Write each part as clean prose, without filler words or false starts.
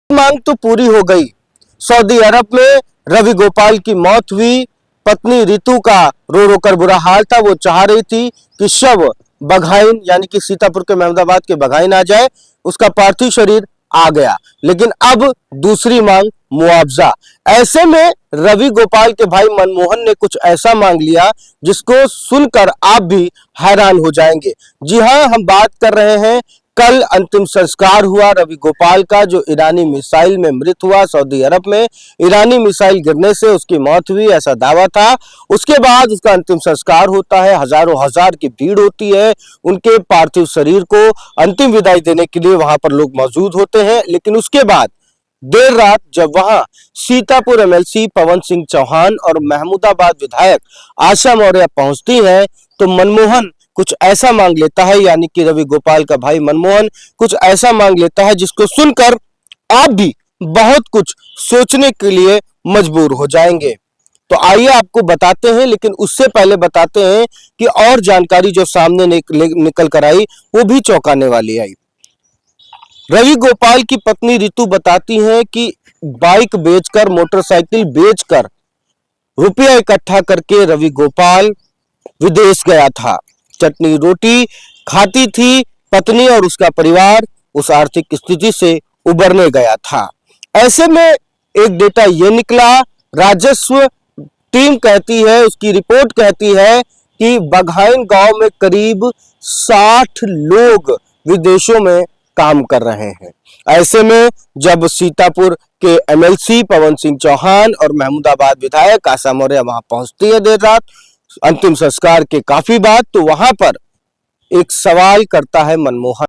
मांग तो पूरी हो गई। सऊदी अरब में रवि गोपाल की मौत हुई। पत्नी रितु का रो रो कर बुरा हाल था। वो चाह रही थी कि शव बघाइन यानी कि सीतापुर के महमदाबाद के बघाइन आ जाए। उसका पार्थिव शरीर आ गया, लेकिन अब दूसरी मांग मुआवजा। ऐसे में रवि गोपाल के भाई मनमोहन ने कुछ ऐसा मांग लिया जिसको सुनकर आप भी हैरान हो जाएंगे। जी हां, हम बात कर रहे हैं, कल अंतिम संस्कार हुआ रवि गोपाल का, जो ईरानी मिसाइल में मृत हुआ। सऊदी अरब में ईरानी मिसाइल गिरने से उसकी मौत हुई, ऐसा दावा था। उसके बाद उसका अंतिम संस्कार होता है, हजारों हजार की भीड़ होती है। उनके पार्थिव शरीर को अंतिम विदाई देने के लिए वहां पर लोग मौजूद होते हैं। लेकिन उसके बाद देर रात जब वहां सीतापुर एमएलसी पवन सिंह चौहान और महमूदाबाद विधायक आशा मौर्य पहुंचती हैं, तो मनमोहन कुछ ऐसा मांग लेता है, यानी कि रवि गोपाल का भाई मनमोहन कुछ ऐसा मांग लेता है जिसको सुनकर आप भी बहुत कुछ सोचने के लिए मजबूर हो जाएंगे। तो आइए आपको बताते हैं, लेकिन उससे पहले बताते हैं कि और जानकारी जो सामने निकल कर आई वो भी चौंकाने वाली आई। रवि गोपाल की पत्नी रितु बताती हैं कि बाइक बेचकर, मोटरसाइकिल बेचकर रुपया इकट्ठा करके रवि गोपाल विदेश गया था। चटनी रोटी खाती थी पत्नी और उसका परिवार उस आर्थिक स्थिति से उबरने गया था। ऐसे में एक डेटा ये निकला, राजस्व टीम कहती है, उसकी रिपोर्ट कहती है कि बघाइन गांव में करीब 60 लोग विदेशों में काम कर रहे हैं। ऐसे में जब सीतापुर के एमएलसी पवन सिंह चौहान और महमूदाबाद विधायक आशा मौर्य वहां पहुंचती है देर रात अंतिम संस्कार के काफी बाद, तो वहां पर एक सवाल करता है मनमोहन।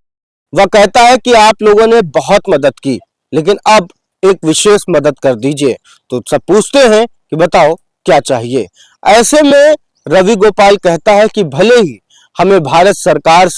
वह कहता है कि आप लोगों ने बहुत मदद की, लेकिन अब एक विशेष मदद कर दीजिए। तो सब पूछते हैं कि बताओ क्या चाहिए। ऐसे में रवि गोपाल कहता है कि भले ही हमें भारत सरकार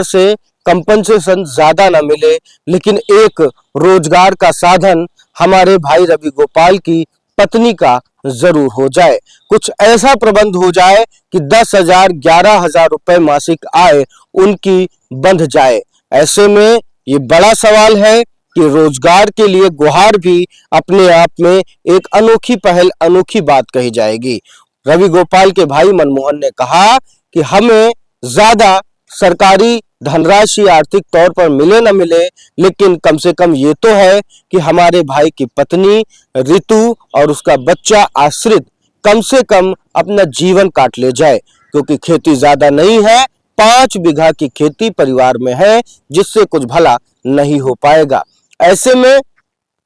से कंपनसेशन ज्यादा ना मिले, लेकिन एक रोजगार का साधन हमारे भाई रवि गोपाल की पत्नी का जरूर हो जाए। कुछ ऐसा प्रबंध हो जाए कि 10,000 11,000 रुपए मासिक आय उनकी बंध जाए। ऐसे में ये बड़ा सवाल है कि रोजगार के लिए गुहार भी अपने आप में एक अनोखी पहल, अनोखी बात कही जाएगी। रवि गोपाल के भाई मनमोहन ने कहा कि हमें ज्यादा सरकारी धनराशि आर्थिक तौर पर मिले न मिले, लेकिन कम से कम ये तो है कि हमारे भाई की पत्नी रितु और उसका बच्चा आश्रित कम से कम अपना जीवन काट ले जाए, क्योंकि खेती ज्यादा नहीं है। 5 बीघा की खेती परिवार में है, जिससे कुछ भला नहीं हो पाएगा। ऐसे में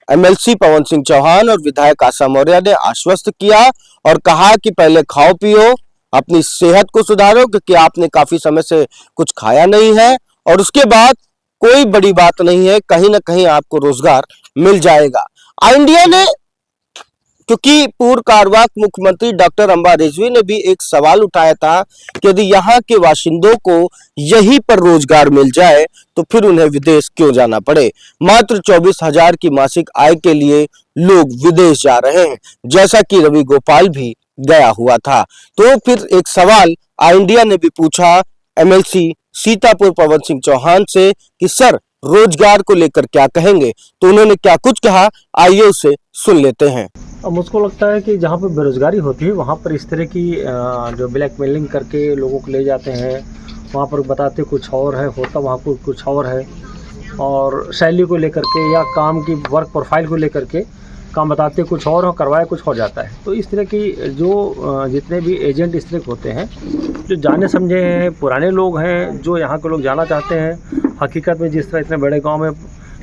एमएलसी पवन सिंह चौहान और विधायक आशा मौर्य ने आश्वस्त किया और कहा कि पहले खाओ पियो, अपनी सेहत को सुधारो, क्योंकि आपने काफी समय से कुछ खाया नहीं है, और उसके बाद कोई बड़ी बात नहीं है, कहीं ना कहीं आपको रोजगार मिल जाएगा। इंडिया ने, क्योंकि पूर्व कार्यवाहक मुख्यमंत्री डॉक्टर अम्बा रिजवी ने भी एक सवाल उठाया था कि यदि यहाँ के बाशिंदों को यहीं पर रोजगार मिल जाए तो फिर उन्हें विदेश क्यों जाना पड़े। मात्र 24,000 की मासिक आय के लिए लोग विदेश जा रहे हैं, जैसा कि रवि गोपाल भी गया हुआ था। तो फिर एक सवाल इंडिया ने भी पूछा एमएलसी सीतापुर पवन सिंह चौहान से कि सर रोजगार को लेकर क्या कहेंगे। तो उन्होंने क्या कुछ कहा, आइए उसे सुन लेते हैं। अब मुझको लगता है कि जहाँ पर बेरोजगारी होती है वहाँ पर इस तरह की जो ब्लैकमेलिंग करके लोगों को ले जाते हैं, वहाँ पर बताते कुछ और है, होता वहाँ पर कुछ और है, और शैली को लेकर के या काम की वर्क प्रोफाइल को लेकर के काम बताते कुछ और हो, करवाए कुछ हो जाता है। तो इस तरह की जो जितने भी एजेंट इस तरह के होते हैं, जो जाने समझे हैं, पुराने लोग हैं, जो यहाँ के लोग जाना चाहते हैं। हकीकत में जिस तरह इतने बड़े गांव में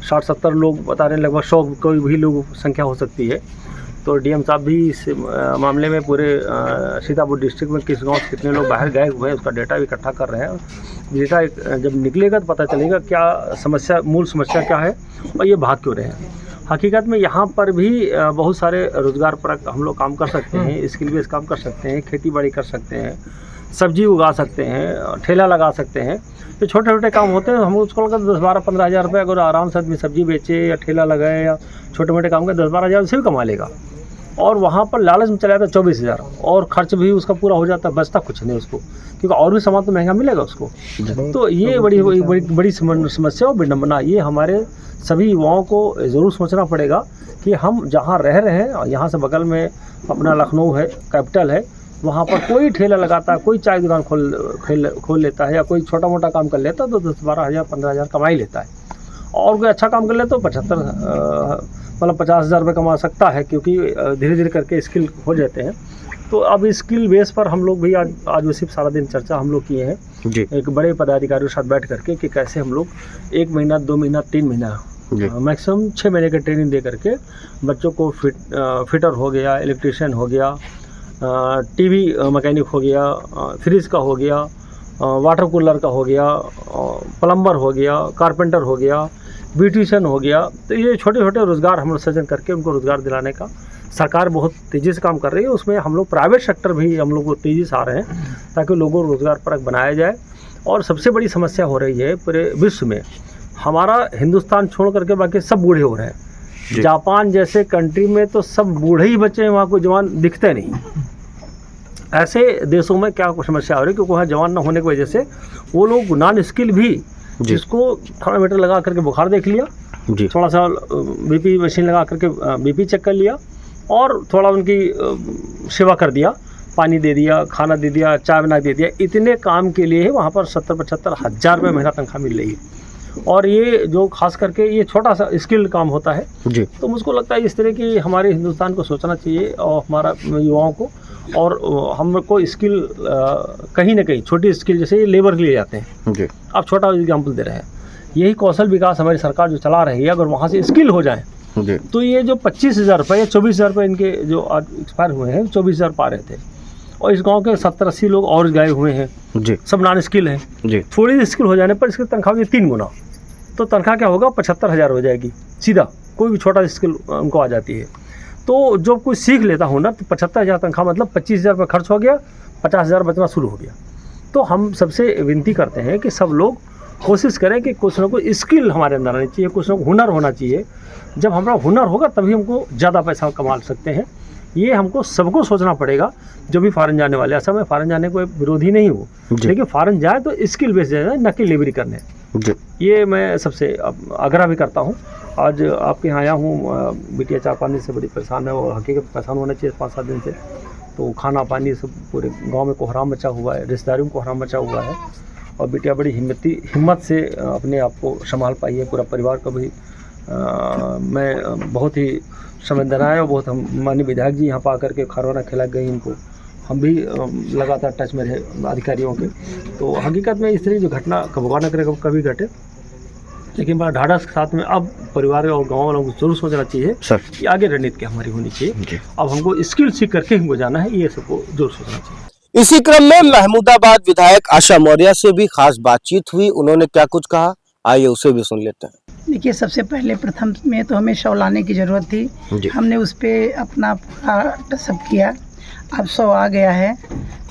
60-70 लोग बता रहे हैं, लगभग 100 कोई भी लोग संख्या हो सकती है। तो डीएम साहब भी इस मामले में पूरे सीतापुर डिस्ट्रिक्ट में किस गांव से कितने लोग बाहर गए हुए हैं उसका डेटा भी इकट्ठा कर रहे हैं। डेटा जब निकलेगा तो पता चलेगा क्या समस्या, मूल समस्या क्या है और ये भाग क्यों रहे हैं। हकीकत में यहाँ पर भी बहुत सारे रोज़गार पर हम लोग काम कर सकते हैं, स्किल बेस काम कर सकते हैं, खेती बाड़ी कर सकते हैं, सब्जी उगा सकते हैं, ठेला लगा सकते हैं। तो छोटे छोटे काम होते हैं, हम उसको लगा 10-12-15 हज़ार रुपये अगर आराम से आदमी सब्जी बेचे या ठेला लगाए या छोटे मोटे काम का 10-12 हज़ार से भी कमा लेगा। और वहाँ पर लालच में चला जाता 24,000 और खर्च भी उसका पूरा हो जाता, बचता कुछ नहीं उसको, क्योंकि और भी सामान तो महंगा मिलेगा उसको। तो ये बड़ी समस्या और विडम्बना, ये हमारे सभी युवाओं को ज़रूर सोचना पड़ेगा कि हम जहाँ रह रहे हैं, यहाँ से बगल में अपना लखनऊ है, कैपिटल है, वहाँ पर कोई ठेला लगाता है, कोई चाय दुकान खोल लेता है, या कोई छोटा मोटा काम कर लेता है तो 10-12 हज़ार 15 हज़ार कमा ही लेता है। और कोई अच्छा काम कर ले तो 50,000 रुपये कमा सकता है, क्योंकि धीरे धीरे करके स्किल हो जाते हैं। तो अब स्किल बेस पर हम लोग भी आज उसी सारा दिन चर्चा हम लोग किए हैं जी, एक बड़े पदाधिकारियों के साथ बैठ करके कि कैसे हम लोग 1 महीना 2 महीना 3 महीना मैक्सिमम 6 महीने की ट्रेनिंग दे करके बच्चों को फिटर हो गया, इलेक्ट्रीशियन हो गया, टीवी मैकेनिक हो गया, फ्रिज का हो गया, वाटर कूलर का हो गया, प्लम्बर हो गया, कारपेंटर हो गया, ब्यूटिशियन हो गया। तो ये छोटे छोटे रोज़गार हम लोग सृजन करके उनको रोज़गार दिलाने का सरकार बहुत तेज़ी से काम कर रही है। उसमें हम लोग प्राइवेट सेक्टर भी हम लोग तेज़ी से आ रहे हैं ताकि लोगों को रोज़गार परक बनाया जाए। और सबसे बड़ी समस्या हो रही है पूरे विश्व में, हमारा हिंदुस्तान छोड़ करके बाकी सब बूढ़े हो रहे हैं। जापान जैसे कंट्री में तो सब बूढ़े ही बच्चे हैं, वहाँ कोई जवान दिखते नहीं। ऐसे देशों में क्या समस्या हो रही है, क्योंकि वहाँ जवान न होने की वजह से वो लोग नॉन स्किल भी, जिसको थर्मामीटर लगा करके बुखार देख लिया, थोड़ा सा बीपी मशीन लगा करके बीपी चेक कर लिया और थोड़ा उनकी सेवा कर दिया, पानी दे दिया, खाना दे दिया, चाय बना दे दिया, इतने काम के लिए वहाँ पर 70-75 हज़ार रुपये महीना तनख्वाह मिल रही है। और ये जो खास करके ये छोटा सा स्किल काम होता है जी। तो मुझको लगता है इस तरह की हमारे हिंदुस्तान को सोचना चाहिए और हमारा युवाओं को, और हमको स्किल कहीं ना कहीं छोटी स्किल जैसे लेबर के लिए जाते हैं जी। आप छोटा एग्जाम्पल दे रहे हैं, यही कौशल विकास हमारी सरकार जो चला रही है, अगर वहाँ से स्किल हो जाए तो ये जो 25,000 रुपये या 24,000 रुपये इनके जो आज एक्सपायर हुए हैं, 24,000 पा रहे थे, और इस गांव के 70-80 लोग और गए हुए हैं जी, सब नॉन स्किल हैं जी। थोड़ी स्किल हो जाने पर इसकी तनख्वाह की 3 गुना, तो तनख्वाह क्या होगा 75,000 हो जाएगी सीधा, कोई भी छोटा स्किल उनको आ जाती है। तो जो कोई सीख लेता हुनर तो 75,000 तनख्वाह मतलब 25,000 रुपये खर्च हो गया, 50,000 बचना शुरू हो गया। तो हम सबसे विनती करते हैं कि सब लोग कोशिश करें कि कुछ ना कुछ स्किल हमारे अंदर आनी चाहिए, कुछ ना कुछ हुनर होना चाहिए। जब हमारा हुनर होगा तभी हमको ज़्यादा पैसा कमा सकते हैं। ये हमको सबको सोचना पड़ेगा, जो भी फॉरेन जाने वाले। ऐसा मैं फॉरेन जाने को विरोधी नहीं हूँ, लेकिन फॉरेन जाए तो स्किल बेस जाए, न कि लेबरी करने। ये मैं सबसे आग्रह भी करता हूँ। आज आपके यहाँ आया हूँ, बिटिया 4-5 दिन से बड़ी परेशान है, और हकीकत परेशान होना चाहिए 5-7 दिन से। तो खाना पानी सब पूरे गांव में कोहराम मचा हुआ है, रिश्तेदारों में कोहराम मचा हुआ है, और बिटिया बड़ी हिम्मत से अपने आप को संभाल पाई है। पूरा परिवार को भी मैं बहुत ही संवेदना है, और बहुत हम माननीय विधायक जी यहाँ पा करके खाना खिला गई इनको। हम भी लगातार टच में रहे अधिकारियों के। तो हकीकत में इस तरह जो घटना भगवान न करे कभी घटे, लेकिन बड़ा ढाढ़स के साथ में अब परिवार और गाँव वालों को जरूर सोचना चाहिए सर कि आगे रणनीति क्या हमारी होनी चाहिए। अब हमको स्किल सीख करके हमको जाना है, ये सबको जरूर सोचना चाहिए। इसी क्रम में महमूदाबाद विधायक आशा मौर्य से भी खास बातचीत हुई। उन्होंने क्या कुछ कहा, आइए उसे भी सुन लेते हैं। देखिए, सबसे पहले प्रथम में तो हमें शव लाने की ज़रूरत थी, हमने उस पर अपना पूरा टसअप किया। अब शव आ गया है,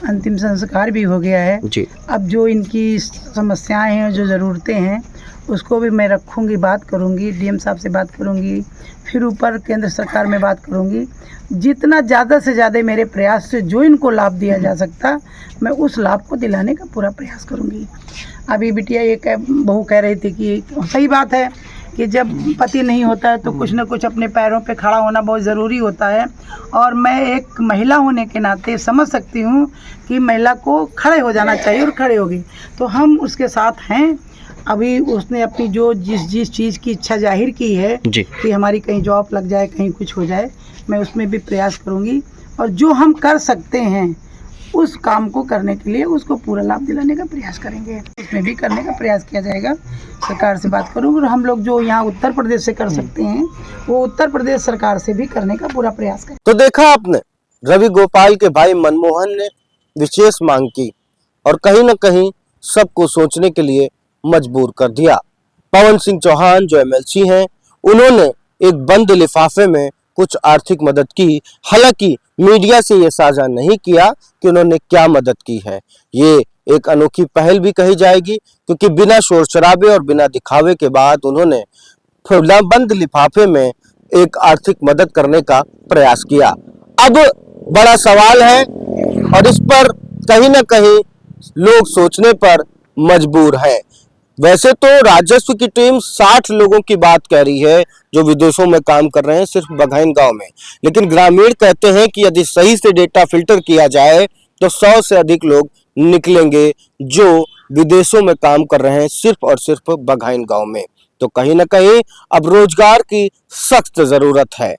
अंतिम संस्कार भी हो गया है जी। अब जो इनकी समस्याएं हैं, जो ज़रूरतें हैं, उसको भी मैं रखूँगी, बात करूँगी, डीएम साहब से बात करूँगी, फिर ऊपर केंद्र सरकार में बात करूँगी। जितना ज़्यादा से ज़्यादा मेरे प्रयास से जो इनको लाभ दिया जा सकता, मैं उस लाभ को दिलाने का पूरा प्रयास करूँगी। अभी बिटिया बहू कह रही थी कि सही बात है कि जब पति नहीं होता है तो कुछ न कुछ अपने पैरों पे खड़ा होना बहुत ज़रूरी होता है, और मैं एक महिला होने के नाते समझ सकती हूँ कि महिला को खड़े हो जाना चाहिए, और खड़े होगी तो हम उसके साथ हैं। अभी उसने अपनी जो जिस चीज़ की इच्छा जाहिर की है कि हमारी कहीं जॉब लग जाए, कहीं कुछ हो जाए, मैं उसमें भी प्रयास करूँगी, और जो हम कर सकते हैं उस काम को करने के लिए उसको पूरा लाभ दिलाने का प्रयास करेंगे। उसमें भी करने का प्रयास किया जाएगा, सरकार से बात करूँगी। और हम लोग जो यहाँ उत्तर प्रदेश से कर सकते हैं वो उत्तर प्रदेश सरकार से भी करने का पूरा प्रयास करें। तो देखा आपने, रवि गोपाल के भाई मनमोहन ने विशेष मांग की और कहीं न कहीं सबको सोचने के लिए मजबूर कर दिया। पवन सिंह चौहान जो एमएलसी हैं, उन्होंने एक बंद लिफाफे में कुछ आर्थिक मदद की। हालांकि मीडिया से ये साझा नहीं किया कि उन्होंने क्या मदद की है। ये एक अनोखी पहल भी कही जाएगी, क्योंकि बिना शोर शराबे और बिना दिखावे के बाद उन्होंने बंद लिफाफे में एक आर्थिक मदद करने का प्रयास किया। अब बड़ा सवाल है और इस पर कहीं ना कहीं लोग सोचने पर मजबूर है। वैसे तो राजस्व की टीम 60 लोगों की बात कह रही है जो विदेशों में काम कर रहे हैं सिर्फ बघाइन गांव में, लेकिन ग्रामीण कहते हैं कि यदि सही से डेटा फिल्टर किया जाए तो 100 से अधिक लोग निकलेंगे जो विदेशों में काम कर रहे हैं सिर्फ और सिर्फ बघाइन गांव में। तो कहीं ना कहीं अब रोजगार की सख्त जरूरत है।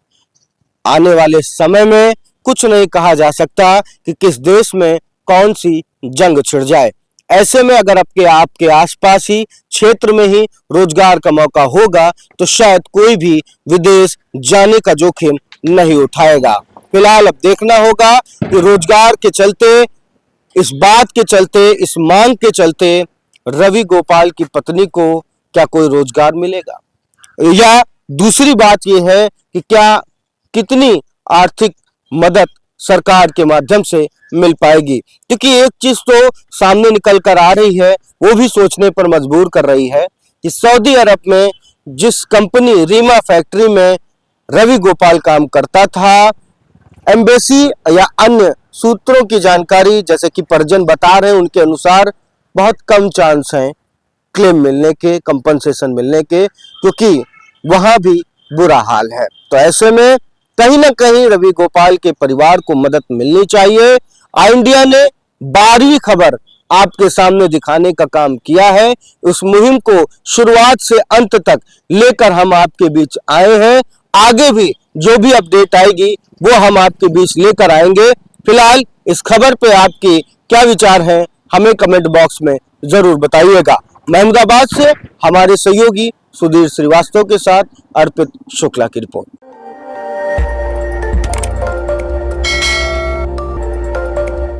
आने वाले समय में कुछ नहीं कहा जा सकता कि किस देश में कौन सी जंग छिड़ जाए। ऐसे में अगर आपके आसपास ही क्षेत्र में ही रोजगार का मौका होगा तो शायद कोई भी विदेश जाने का जोखिम नहीं उठाएगा। फिलहाल अब देखना होगा कि रोजगार के चलते, इस बात के चलते, इस मांग के चलते रवि गोपाल की पत्नी को क्या कोई रोजगार मिलेगा, या दूसरी बात यह है कि क्या कितनी आर्थिक मदद सरकार के माध्यम से मिल पाएगी। क्योंकि एक चीज तो सामने निकल कर आ रही है, वो भी सोचने पर मजबूर कर रही है कि सऊदी अरब में जिस कंपनी रीमा फैक्ट्री में रवि गोपाल काम करता था, एम्बेसी या अन्य सूत्रों की जानकारी जैसे कि परिजन बता रहे हैं, उनके अनुसार बहुत कम चांस हैं क्लेम मिलने के, कंपनसेशन मिलने के, क्योंकि वहां भी बुरा हाल है। तो ऐसे में कहीं ना कहीं रवि गोपाल के परिवार को मदद मिलनी चाहिए। आई इंडिया ने 12वीं खबर आपके सामने दिखाने का काम किया है। उस मुहिम को शुरुआत से अंत तक लेकर हम आपके बीच आए हैं। आगे भी जो भी अपडेट आएगी वो हम आपके बीच लेकर आएंगे। फिलहाल इस खबर पे आपके क्या विचार हैं हमें कमेंट बॉक्स में जरूर बताइएगा। अहमदाबाद से हमारे सहयोगी सुधीर श्रीवास्तव के साथ अर्पित शुक्ला की रिपोर्ट।